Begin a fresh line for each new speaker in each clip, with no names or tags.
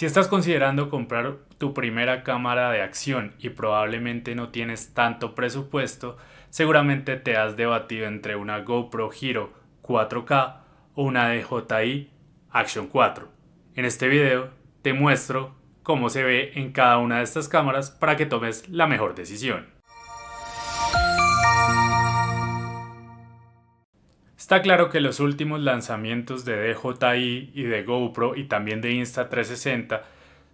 Si estás considerando comprar tu primera cámara de acción y probablemente no tienes tanto presupuesto, seguramente te has debatido entre una GoPro Hero 4K o una DJI Action 4. En este video te muestro cómo se ve en cada una de estas cámaras para que tomes la mejor decisión. Está claro que los últimos lanzamientos de DJI y de GoPro y también de Insta360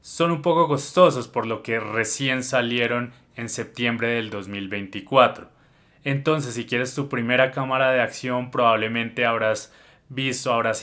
son un poco costosos por lo que recién salieron en septiembre del 2024. Entonces, si quieres tu primera cámara de acción, probablemente habrás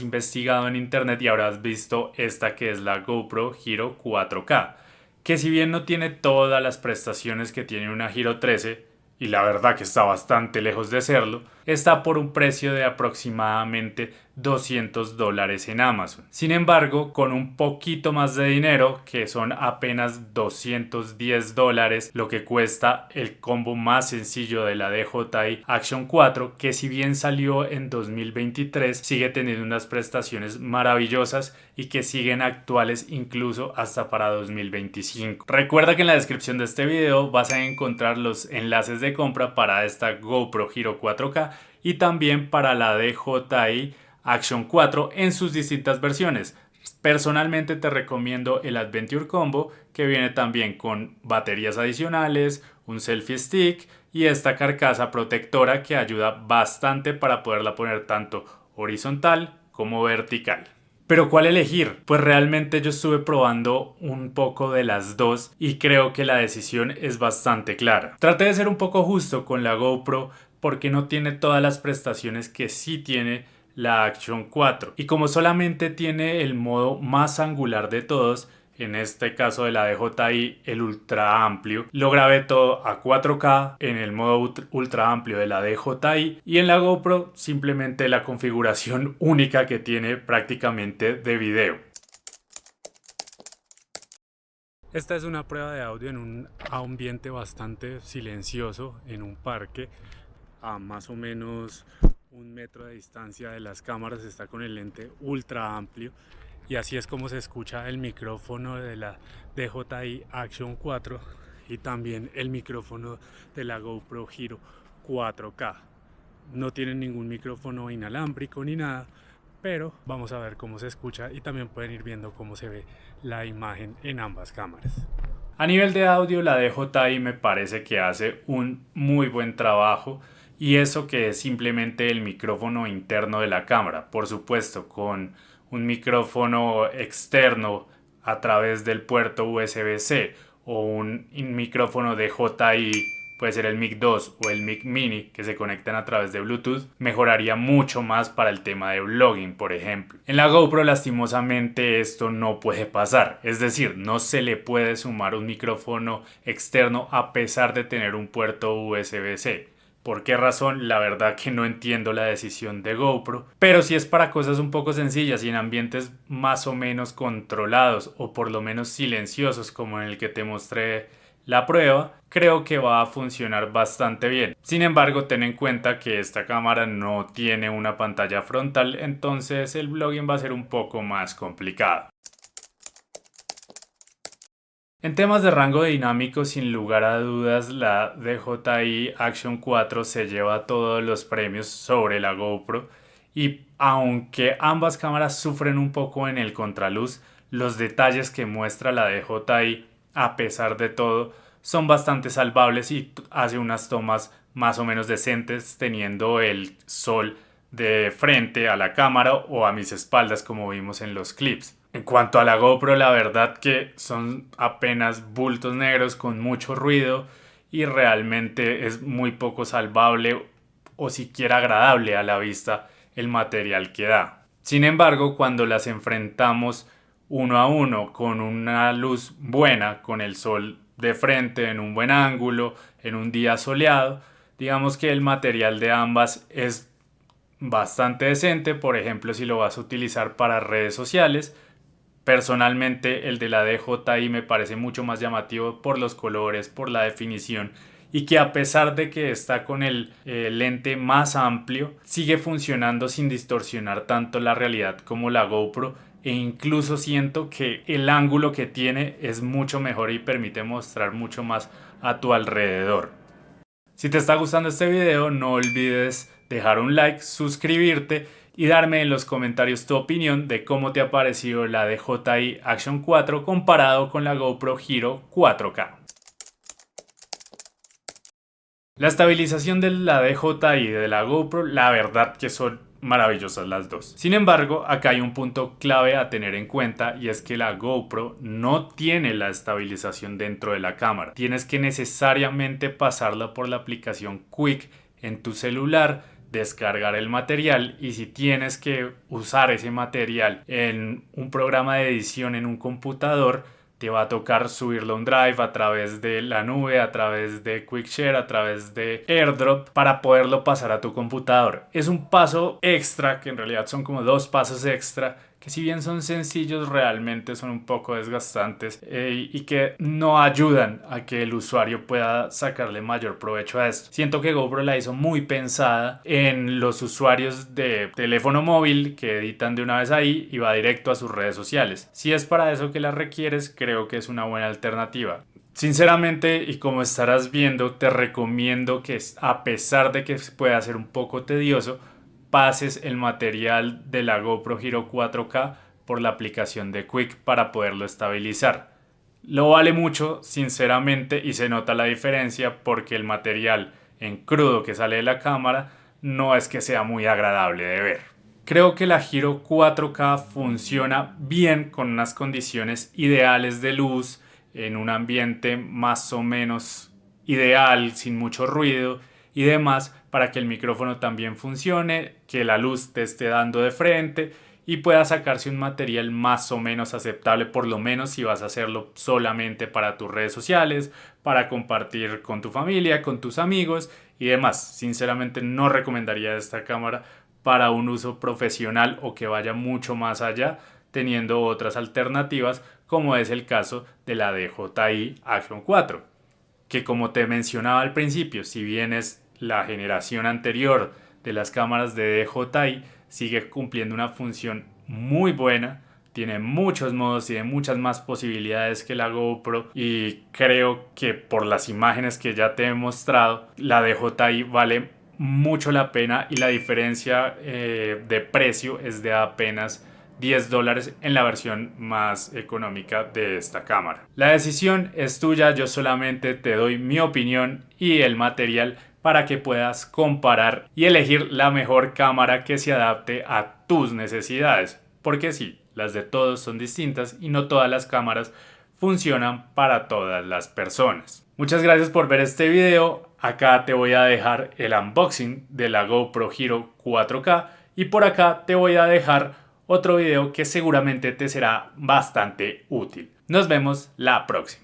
investigado en internet y habrás visto esta que es la GoPro Hero 4K, que si bien no tiene todas las prestaciones que tiene una Hero 13, y la verdad que está bastante lejos de serlo, está por un precio de aproximadamente $200 en Amazon. Sin embargo, con un poquito más de dinero, que son apenas $210, lo que cuesta el combo más sencillo de la DJI Action 4, que si bien salió en 2023, sigue teniendo unas prestaciones maravillosas y que siguen actuales incluso hasta para 2025. Recuerda que en la descripción de este video vas a encontrar los enlaces de compra para esta GoPro Hero 4K y también para la DJI Action 4 en sus distintas versiones. Personalmente te recomiendo el Adventure Combo, que viene también con baterías adicionales, un selfie stick y esta carcasa protectora que ayuda bastante para poderla poner tanto horizontal como vertical. Pero ¿cuál elegir? Pues realmente yo estuve probando un poco de las dos y creo que la decisión es bastante clara. Traté de ser un poco justo con la GoPro porque no tiene todas las prestaciones que sí tiene la Action 4. Y como solamente tiene el modo más angular de todos, en este caso de la DJI el ultra amplio, lo grabé todo a 4K en el modo ultra amplio de la DJI y en la GoPro simplemente la configuración única que tiene prácticamente de video. Esta es una prueba de audio en un ambiente bastante silencioso en un parque a más o menos 1 metro de distancia de las cámaras. Está con el lente ultra amplio y así es como se escucha el micrófono de la DJI Action 4 y también el micrófono de la GoPro Hero 4K. No tienen ningún micrófono inalámbrico ni nada, pero vamos a ver cómo se escucha y también pueden ir viendo cómo se ve la imagen en ambas cámaras. A nivel de audio, la DJI me parece que hace un muy buen trabajo, y eso que es simplemente el micrófono interno de la cámara. Por supuesto, con un micrófono externo a través del puerto USB-C o un micrófono de DJI, puede ser el Mic 2 o el Mic Mini, que se conectan a través de Bluetooth, mejoraría mucho más para el tema de vlogging, por ejemplo. En la GoPro lastimosamente esto no puede pasar, es decir, no se le puede sumar un micrófono externo a pesar de tener un puerto USB-C. ¿Por qué razón? La verdad que no entiendo la decisión de GoPro, pero si es para cosas un poco sencillas y en ambientes más o menos controlados o por lo menos silenciosos como en el que te mostré la prueba, creo que va a funcionar bastante bien. Sin embargo, ten en cuenta que esta cámara no tiene una pantalla frontal, entonces el vlogging va a ser un poco más complicado. En temas de rango dinámico, sin lugar a dudas, la DJI Action 4 se lleva todos los premios sobre la GoPro, y aunque ambas cámaras sufren un poco en el contraluz, los detalles que muestra la DJI, a pesar de todo, son bastante salvables y hace unas tomas más o menos decentes teniendo el sol de frente a la cámara o a mis espaldas, como vimos en los clips. En cuanto a la GoPro, la verdad que son apenas bultos negros con mucho ruido y realmente es muy poco salvable o siquiera agradable a la vista el material que da. Sin embargo, cuando las enfrentamos uno a uno con una luz buena, con el sol de frente en un buen ángulo, en un día soleado, digamos que el material de ambas es bastante decente. Por ejemplo, si lo vas a utilizar para redes sociales, personalmente el de la DJI me parece mucho más llamativo por los colores, por la definición, y que a pesar de que está con el lente más amplio, sigue funcionando sin distorsionar tanto la realidad como la GoPro e incluso siento que el ángulo que tiene es mucho mejor y permite mostrar mucho más a tu alrededor. Si te está gustando este video, no olvides dejar un like, suscribirte y darme en los comentarios tu opinión de cómo te ha parecido la DJI Action 4 comparado con la GoPro Hero 4K. La estabilización de la DJI y de la GoPro, la verdad que son maravillosas las dos. Sin embargo, acá hay un punto clave a tener en cuenta y es que la GoPro no tiene la estabilización dentro de la cámara. Tienes que necesariamente pasarla por la aplicación Quik en tu celular, descargar el material, y si tienes que usar ese material en un programa de edición en un computador, te va a tocar subirlo a un drive a través de la nube, a través de QuickShare, a través de AirDrop para poderlo pasar a tu computador. Es un paso extra, que en realidad son como dos pasos extra, que si bien son sencillos, realmente son un poco desgastantes y que no ayudan a que el usuario pueda sacarle mayor provecho a esto. Siento que GoPro la hizo muy pensada en los usuarios de teléfono móvil que editan de una vez ahí y va directo a sus redes sociales. Si es para eso que la requieres, creo que es una buena alternativa. Sinceramente, y como estarás viendo, te recomiendo que, a pesar de que pueda ser un poco tedioso, pases el material de la GoPro Hero 4K por la aplicación de Quik para poderlo estabilizar. Lo vale mucho, sinceramente, y se nota la diferencia porque el material en crudo que sale de la cámara no es que sea muy agradable de ver. Creo que la Hero 4K funciona bien con unas condiciones ideales de luz, en un ambiente más o menos ideal, sin mucho ruido y demás, para que el micrófono también funcione, que la luz te esté dando de frente y pueda sacarse un material más o menos aceptable, por lo menos si vas a hacerlo solamente para tus redes sociales, para compartir con tu familia, con tus amigos y demás. Sinceramente no recomendaría esta cámara para un uso profesional o que vaya mucho más allá, teniendo otras alternativas como es el caso de la DJI Action 4, que como te mencionaba al principio, si bien es la generación anterior de las cámaras de DJI, sigue cumpliendo una función muy buena, tiene muchos modos, tiene muchas más posibilidades que la GoPro y creo que por las imágenes que ya te he mostrado, la DJI vale mucho la pena y la diferencia de precio es de apenas $10 en la versión más económica de esta cámara. La decisión es tuya, yo solamente te doy mi opinión y el material para que puedas comparar y elegir la mejor cámara que se adapte a tus necesidades. Porque sí, las de todos son distintas y no todas las cámaras funcionan para todas las personas. Muchas gracias por ver este video. Acá te voy a dejar el unboxing de la GoPro Hero 4K y por acá te voy a dejar otro video que seguramente te será bastante útil. Nos vemos la próxima.